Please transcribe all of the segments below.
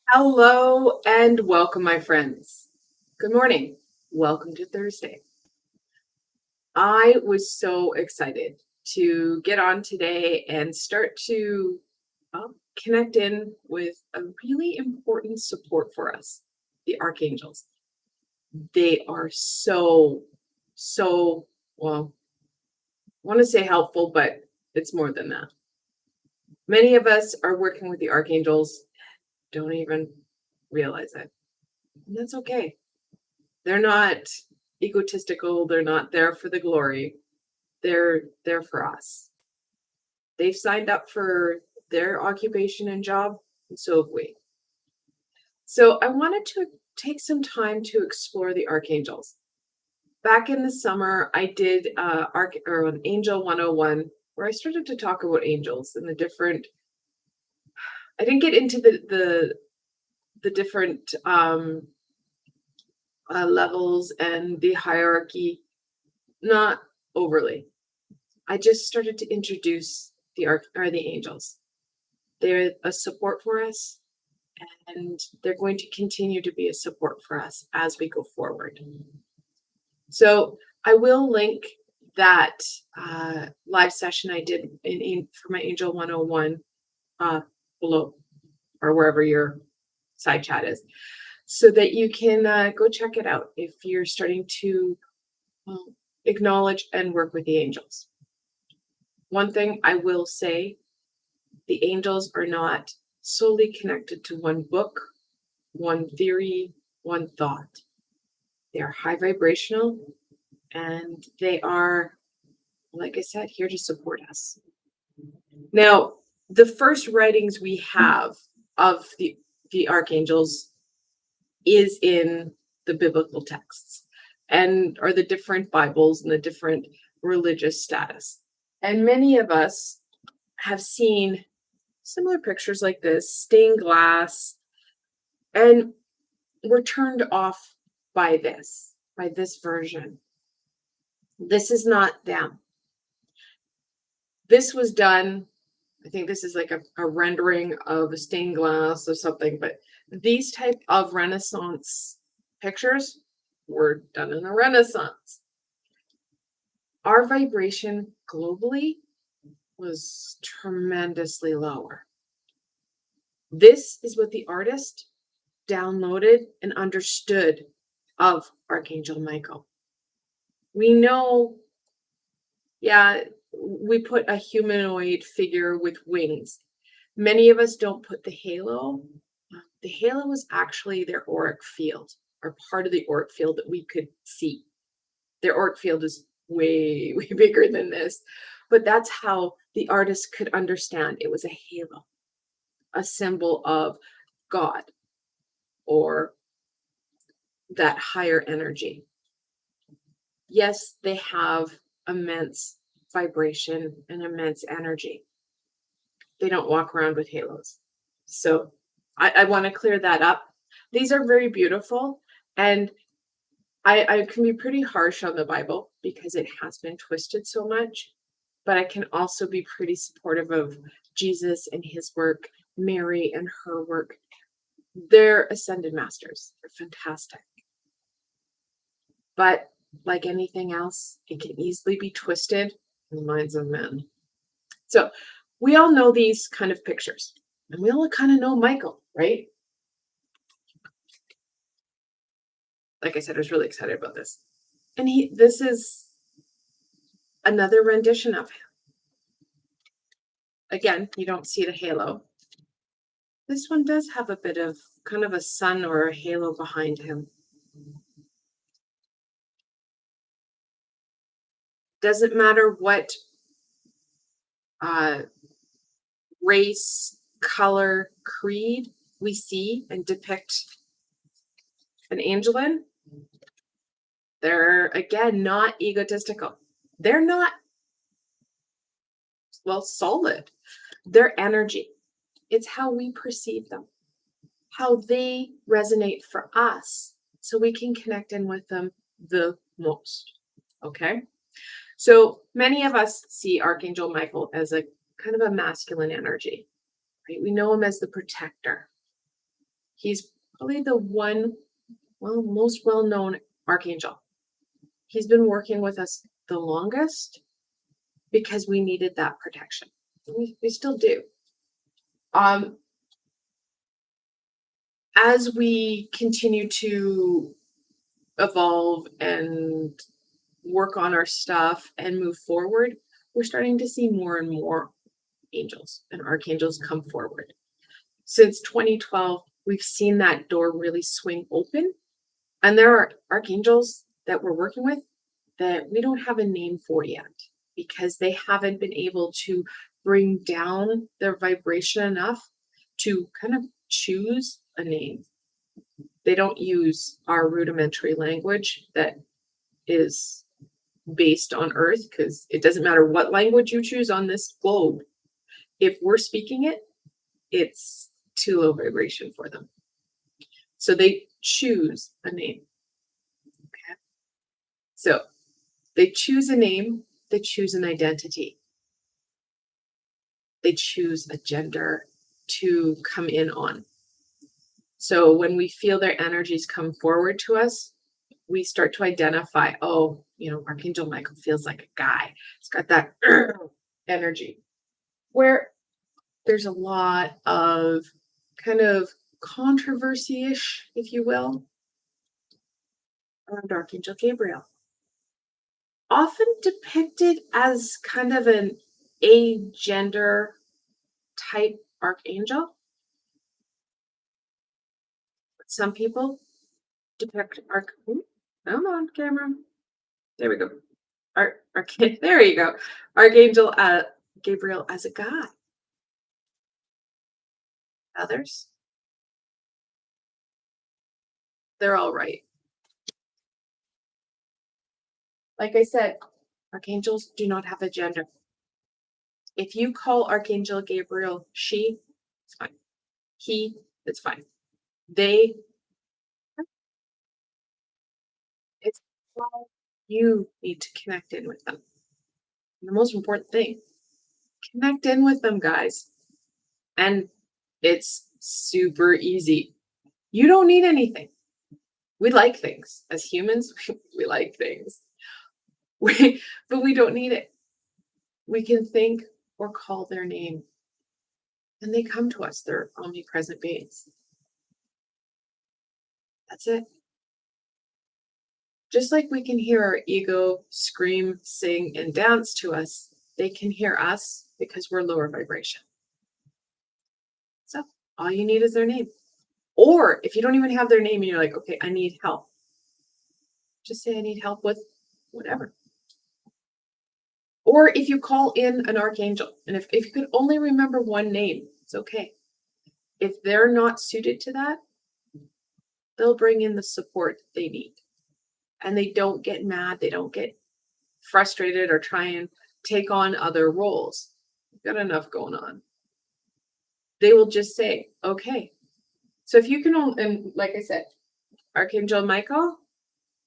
Hello and welcome, my friends. Good morning. Welcome to Thursday. I was so excited to get on today and start to connect in with a really important support for us, the Archangels. They are well, I want to say helpful, but it's more than that. Many of us are working with the Archangels, don't even realize it. And that's okay. They're not egotistical. They're not there for the glory. They're there for us. They've signed up for their occupation and job, and so have we. So I wanted to take some time to explore the archangels. Back in the summer, I did an Angel 101, where I started to talk about angels and the different. I didn't get into the different levels and the hierarchy, not overly. I just started to introduce the angels. They're a support for us, and they're going to continue to be a support for us as we go forward. So I will link that live session I did for my Angel 101 below, or wherever your side chat is, so that you can go check it out if you're starting to acknowledge and work with the angels. One thing I will say, the angels are not solely connected to one book, one theory, one thought. They are high vibrational, and they are, like I said, here to support us. Now, the first writings we have of the archangels is in the biblical texts and are the different Bibles and the different religious status. And many of us have seen similar pictures like this, stained glass, and we're turned off by this version. This is not them. This was done, I think this is like a rendering of a stained glass or something, but these type of Renaissance pictures were done in the Renaissance. Our vibration globally was tremendously lower. This is what the artist downloaded and understood of Archangel Michael. We know, we put a humanoid figure with wings. Many of us don't put the halo. The halo is actually their auric field, or part of the auric field that we could see. Their auric field is way, way bigger than this. But that's how the artist could understand it was a halo, a symbol of God or that higher energy. Yes, they have immense vibration and immense energy. They don't walk around with halos. So I want to clear that up. These are very beautiful, and I can be pretty harsh on the Bible because it has been twisted so much, but I can also be pretty supportive of Jesus and his work, Mary and her work. They're ascended masters. They're fantastic. But like anything else, it can easily be twisted in the minds of men. So we all know these kind of pictures, and we all kind of know Michael, right? Like I said, I was really excited about this. And this is another rendition of him. Again, you don't see the halo. This one does have a bit of kind of a sun or a halo behind him. Doesn't matter what race, color, creed we see and depict an angel in. They're, again, not egotistical. They're not, solid. They're energy. It's how we perceive them, how they resonate for us, so we can connect in with them the most. Okay? So many of us see Archangel Michael as a kind of a masculine energy, right? We know him as the protector. He's probably the most well-known archangel. He's been working with us the longest because we needed that protection. We still do. As we continue to evolve and work on our stuff and move forward, we're starting to see more and more angels and archangels come forward. Since 2012, we've seen that door really swing open. And there are archangels that we're working with that we don't have a name for yet because they haven't been able to bring down their vibration enough to kind of choose a name. They don't use our rudimentary language that is based on Earth, because it doesn't matter what language you choose on this globe. If we're speaking it, it's too low vibration for them. So they choose a name. Okay. So they choose a name, they choose an identity. They choose a gender to come in on. So when we feel their energies come forward to us, we start to identify, oh, Archangel Michael feels like a guy. It's got that energy. Where there's a lot of kind of controversy-ish, if you will, around Archangel Gabriel. Often depicted as kind of an agender type archangel. But some people depict come on, camera. There we go. There you go. Archangel Gabriel as a guy. Others, they're all right. Like I said, archangels do not have a gender. If you call Archangel Gabriel she, it's fine. He, it's fine. They, it's how you need to connect in with them. And the most important thing, connect in with them, guys. And it's super easy. You don't need anything. We like things. As humans, we like things. But we don't need it. We can think or call their name, and they come to us. They're omnipresent beings. That's it. Just like we can hear our ego scream, sing, and dance to us, they can hear us because we're lower vibration. So all you need is their name. Or if you don't even have their name and you're like, okay, I need help, just say I need help with whatever. Or if you call in an archangel, and if you could only remember one name, it's okay. If they're not suited to that, they'll bring in the support they need. And they don't get mad. They don't get frustrated or try and take on other roles. You've got enough going on. They will just say, okay. So if you can, and like I said, Archangel Michael,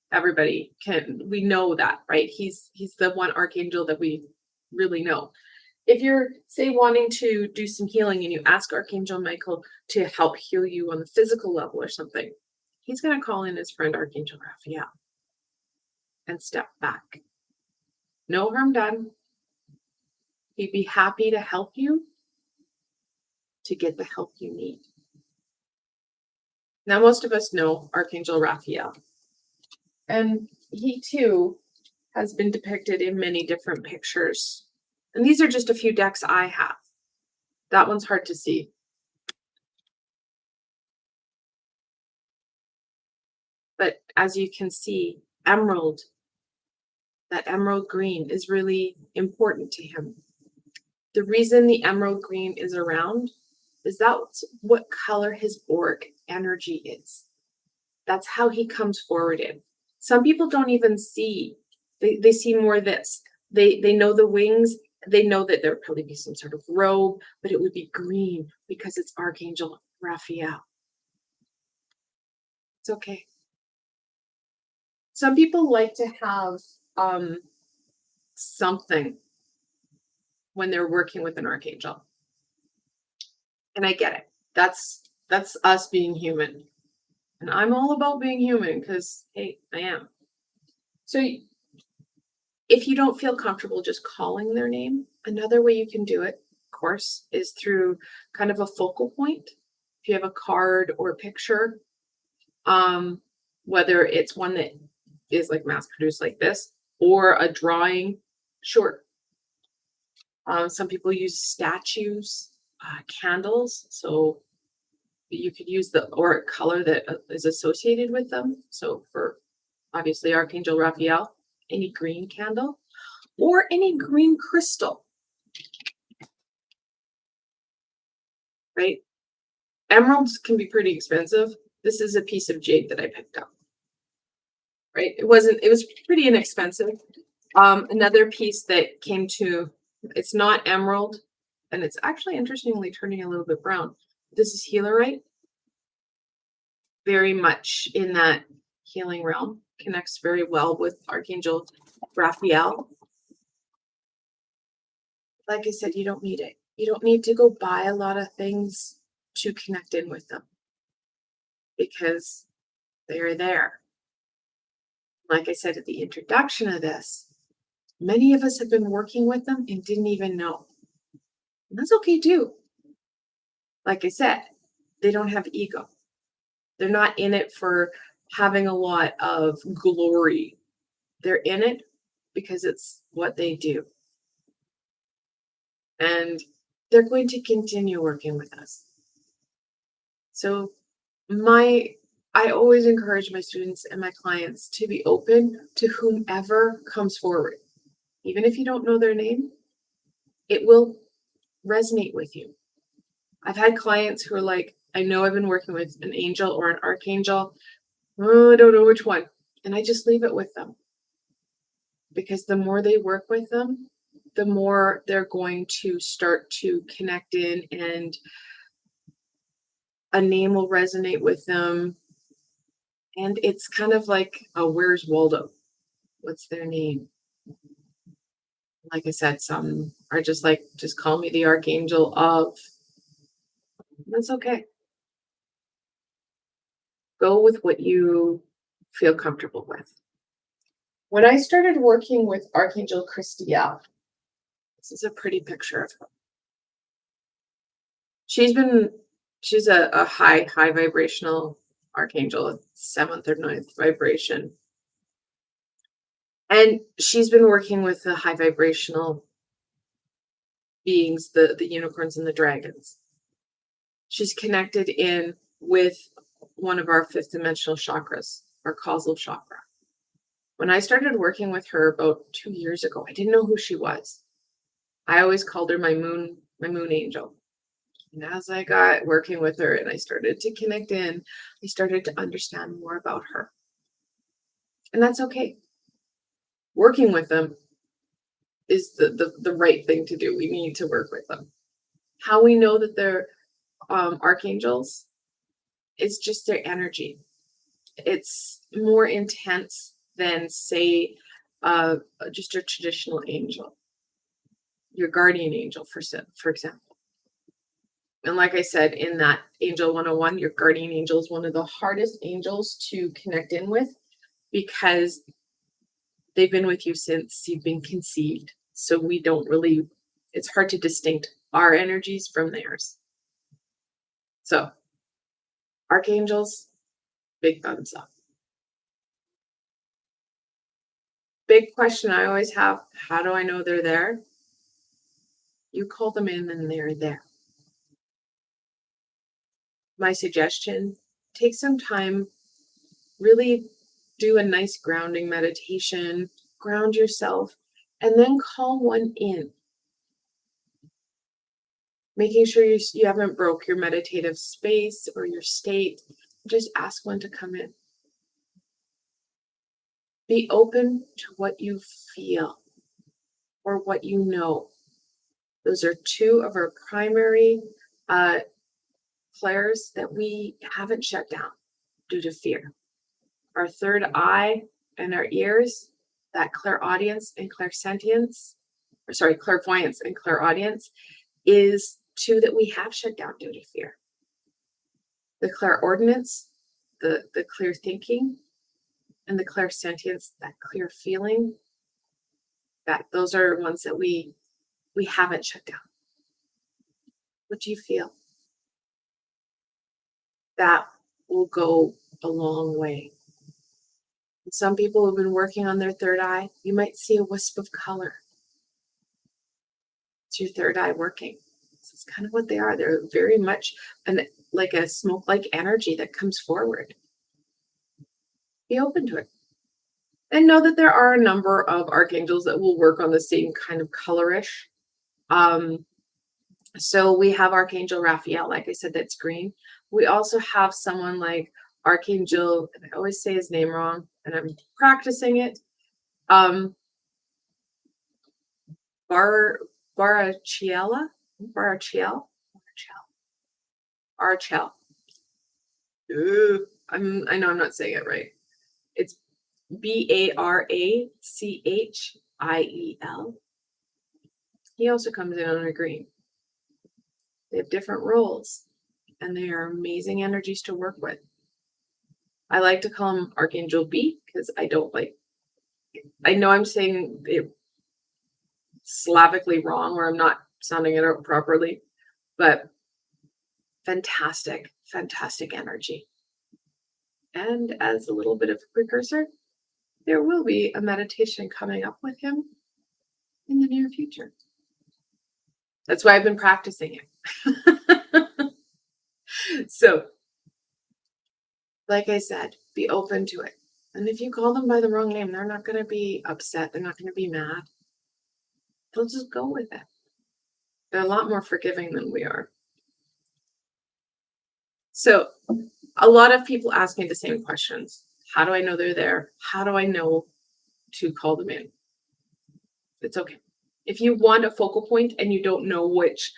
we know that, right? He's the one archangel that we really know. If you're, say, wanting to do some healing and you ask Archangel Michael to help heal you on the physical level or something, he's going to call in his friend Archangel Raphael and step back. No harm done. He'd be happy to help you to get the help you need. Now, most of us know Archangel Raphael. And he too has been depicted in many different pictures. And these are just a few decks I have. That one's hard to see. But as you can see, emerald, that emerald green is really important to him. The reason the emerald green is around is that's what color his auric energy is. That's how he comes forward in. Some people don't even see, they see more of this. They know the wings, they know that there would probably be some sort of robe, but it would be green because it's Archangel Raphael. It's okay. Some people like to have something when they're working with an archangel. And I get it. That's That's us being human. And I'm all about being human because, hey, I am. So if you don't feel comfortable just calling their name, another way you can do it, of course, is through kind of a focal point. If you have a card or a picture, whether it's one that is like mass produced like this or a drawing short. Some people use statues, candles. So you could use the auric color that is associated with them. So for obviously Archangel Raphael, any green candle or any green crystal, right? Emeralds can be pretty expensive. This is a piece of jade that I picked up, right? It was pretty inexpensive. Another piece that came to, it's not emerald, and it's actually interestingly turning a little bit brown. This is healerite, very much in that healing realm, connects very well with Archangel Raphael. Like I said, you don't need it. You don't need to go buy a lot of things to connect in with them because they're there. Like I said at the introduction of this, many of us have been working with them and didn't even know. And that's okay too. Like I said, they don't have ego. They're not in it for having a lot of glory. They're in it because it's what they do. And they're going to continue working with us. So I always encourage my students and my clients to be open to whomever comes forward. Even if you don't know their name, it will resonate with you. I've had clients who are like, I know I've been working with an angel or an archangel. Oh, I don't know which one. And I just leave it with them. Because the more they work with them, the more they're going to start to connect in and a name will resonate with them. And it's kind of like, where's Waldo? What's their name? Like I said, some are just like, just call me the Archangel of. That's okay. Go with what you feel comfortable with. When I started working with Archangel Christina, this is a pretty picture of her. She's a high vibrational archangel, 7th or 9th vibration. And she's been working with the high vibrational beings, the unicorns and the dragons. She's connected in with one of our 5th dimensional chakras, our causal chakra. When I started working with her about 2 years ago, I didn't know who she was. I always called her my moon angel. And as I got working with her and I started to connect in, I started to understand more about her. And that's okay. Working with them is the right thing to do. We need to work with them. How we know that they're archangels, it's just their energy. It's more intense than, say, just a traditional angel, your guardian angel, for example. And like I said, in that Angel 101, your guardian angel is one of the hardest angels to connect in with because they've been with you since you've been conceived. So we don't really, it's hard to distinct our energies from theirs. So, archangels, big thumbs up. Big question I always have, how do I know they're there? You call them in and they're there. My suggestion, take some time, really do a nice grounding meditation, ground yourself, and then call one in. Making sure you haven't broke your meditative space or your state. Just ask one to come in. Be open to what you feel or what you know. Those are 2 of our primary clairs that we haven't shut down due to fear. Our third eye and our ears, that clairaudience and clairsentience, clairvoyance and clairaudience, is 2 that we have shut down due to fear. the clairordinance, the clear thinking, and the clairsentience, that clear feeling, that those are ones that we haven't shut down. What do you feel? That will go a long way. Some people have been working on their third eye. You might see a wisp of color. It's your third eye working. It's kind of what they are. They're very much like a smoke-like energy that comes forward. Be open to it. And know that there are a number of archangels that will work on the same kind of colorish. So we have Archangel Raphael, like I said, that's green. We also have someone like Archangel, and I always say his name wrong, and I'm practicing it. Barachiel. Archel. I know I'm not saying it right. It's Barachhiel. He also comes in on a green. They have different roles, and they are amazing energies to work with. I like to call him Archangel B because I know I'm saying it Slavically wrong, or I'm not sounding it out properly, but fantastic, fantastic energy. And as a little bit of a precursor, there will be a meditation coming up with him in the near future. That's why I've been practicing it. So, like I said, be open to it. And if you call them by the wrong name, they're not going to be upset. They're not going to be mad. They'll just go with it. They're a lot more forgiving than we are. So, a lot of people ask me the same questions. How do I know they're there? How do I know to call them in? It's okay. If you want a focal point and you don't know which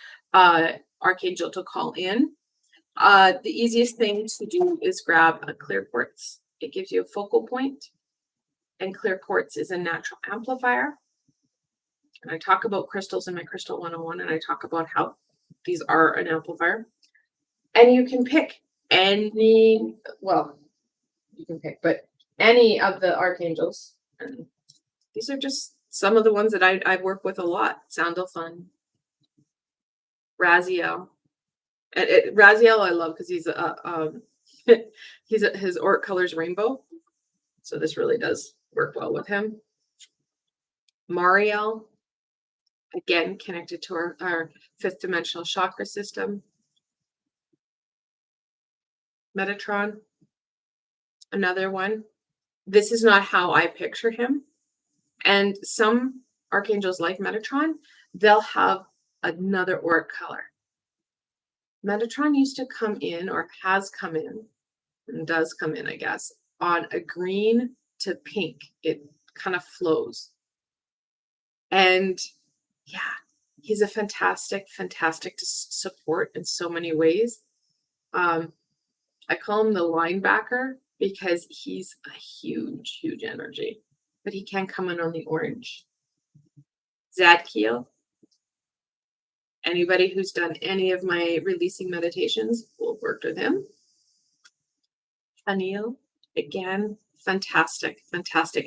archangel to call in, the easiest thing to do is grab a clear quartz. It gives you a focal point, and clear quartz is a natural amplifier. And I talk about crystals in my Crystal 101, and I talk about how these are an amplifier. And you can pick any of the archangels. And these are just some of the ones that I work with a lot. Sandalphon, Raziel. And Raziel I love because he's his auric color's rainbow. So this really does work well with him. Mariel, again, connected to our fifth dimensional chakra system. Metatron, another one. This is not how I picture him. And some archangels like Metatron, they'll have another auric color. Metatron used to come in, or has come in, and does come in, I guess, on a green to pink. It kind of flows. And yeah, he's a fantastic to support in so many ways. I call him the linebacker because he's a huge energy, but he can come in on the orange. Zadkiel. Anybody who's done any of my releasing meditations will have worked with him. Anil, again, fantastic,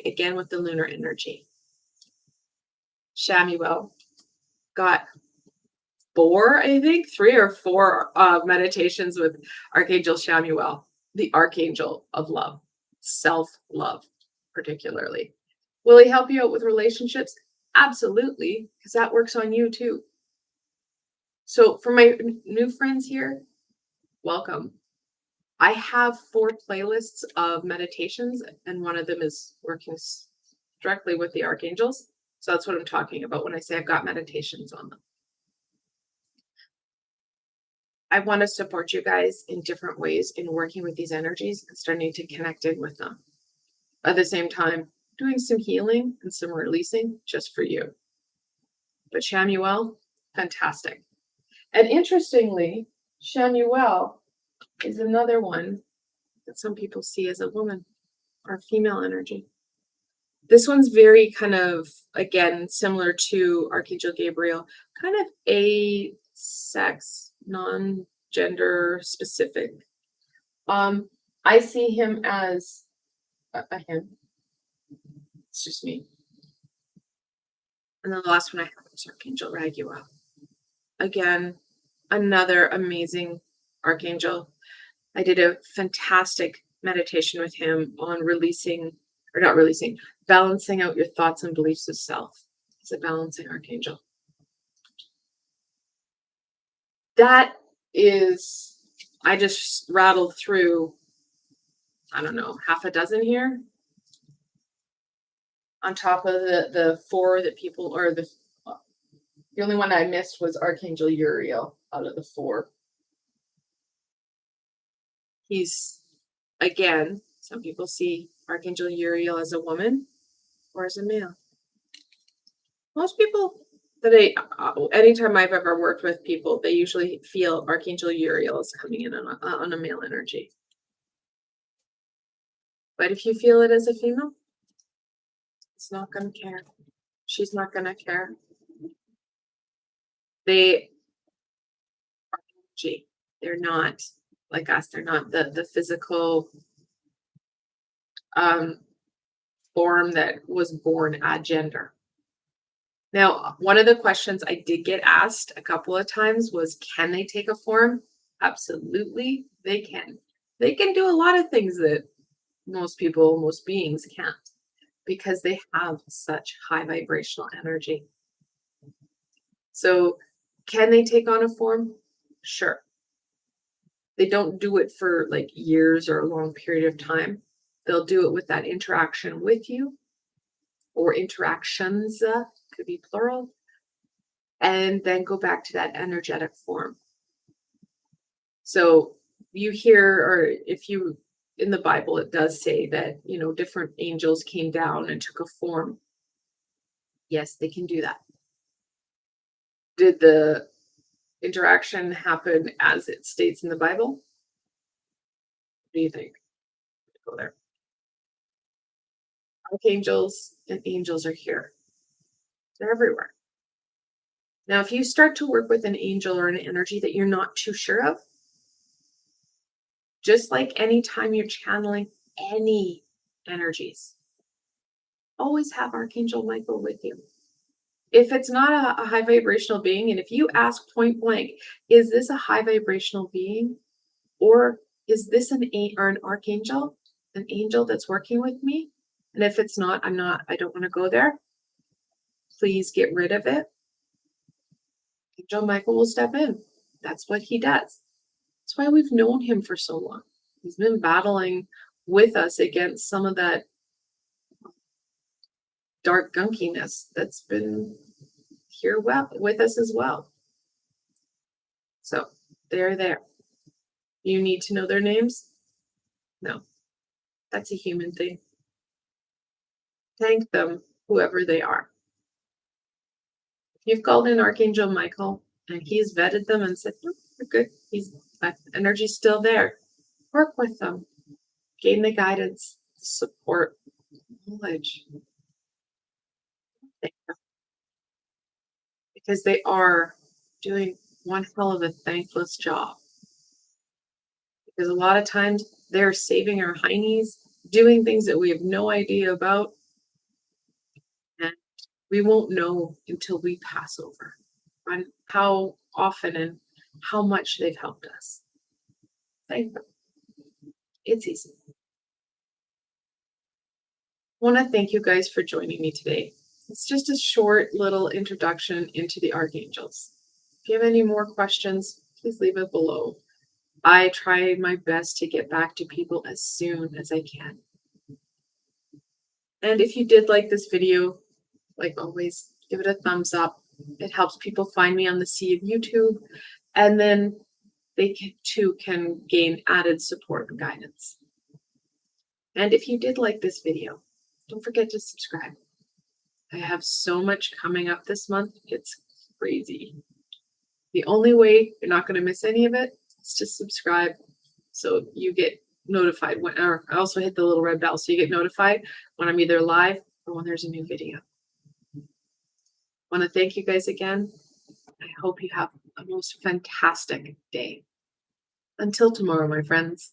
again with the lunar energy. Shamuel, got 3 or 4 meditations with Archangel Shamuel, the Archangel of love, self-love particularly. Will he help you out with relationships? Absolutely, because that works on you too. So for my new friends here, welcome. I have 4 playlists of meditations, and one of them is working directly with the archangels. So that's what I'm talking about when I say I've got meditations on them. I want to support you guys in different ways in working with these energies and starting to connect in with them. At the same time, doing some healing and some releasing just for you. But Shamuel, fantastic. And interestingly, Shamuel is another one that some people see as a woman or female energy. This one's very kind of, again, similar to Archangel Gabriel, kind of a sex, non-gender specific. I see him as a him. It's just me. And then the last one I have is Archangel Raphael. Again, another amazing archangel. I did a fantastic meditation with him on balancing out your thoughts and beliefs of self. He's a balancing archangel. That is, I just rattled through, I don't know, half a dozen here. On top of the four that people, or the only one I missed was Archangel Uriel out of the four. He's, again, some people see Archangel Uriel as a woman or as a male. Most people that anytime I've ever worked with people, they usually feel Archangel Uriel is coming in on a male energy. But if you feel it as a female, it's not going to care. She's not going to care. They are energy. They're not like us. They're not the physical form that was born at gender. Now, one of the questions I did get asked a couple of times was, can they take a form? Absolutely, they can. They can do a lot of things that most beings can't, because they have such high vibrational energy. So can they take on a form? Sure. They don't do it for like years or a long period of time. They'll do it with that interaction with you, or interactions, could be plural, and then go back to that energetic form. So you hear, or if you, in the Bible, it does say that, different angels came down and took a form. Yes, they can do that. Did the interaction happen as it states in the Bible? What do you think? Go there. Archangels and angels are here. They're everywhere. Now, if you start to work with an angel or an energy that you're not too sure of, just like anytime you're channeling any energies, always have Archangel Michael with you. If it's not a high vibrational being, and if you ask point blank, is this a high vibrational being, or is this an archangel, an angel that's working with me? And if it's not, I don't want to go there. Please get rid of it. Archangel Michael will step in. That's what he does. That's why we've known him for so long. He's been battling with us against some of that dark gunkiness that's been here with us as well. So they're there. You need to know their names? No, that's a human thing. Thank them, whoever they are. If you've called in Archangel Michael and he's vetted them and said, "No, you're good. That energy's still there." Work with them. Gain the guidance, support, knowledge. Because they are doing one hell of a thankless job. Because a lot of times they're saving our heinies, doing things that we have no idea about. And we won't know until we pass over on how often and how much they've helped us. Thank them. It's easy. I want to thank you guys for joining me today. It's just a short little introduction into the archangels. If you have any more questions, please leave it below. I try my best to get back to people as soon as I can. And if you did like this video, like always, give it a thumbs up. It helps people find me on the sea of YouTube, and then they too can gain added support and guidance. And if you did like this video, don't forget to subscribe. I have so much coming up this month. It's crazy. The only way you're not going to miss any of it is to subscribe, so you get notified when, or I also hit the little red bell so you get notified when I'm either live or when there's a new video. I want to thank you guys again. I hope you have a most fantastic day. Until tomorrow, my friends.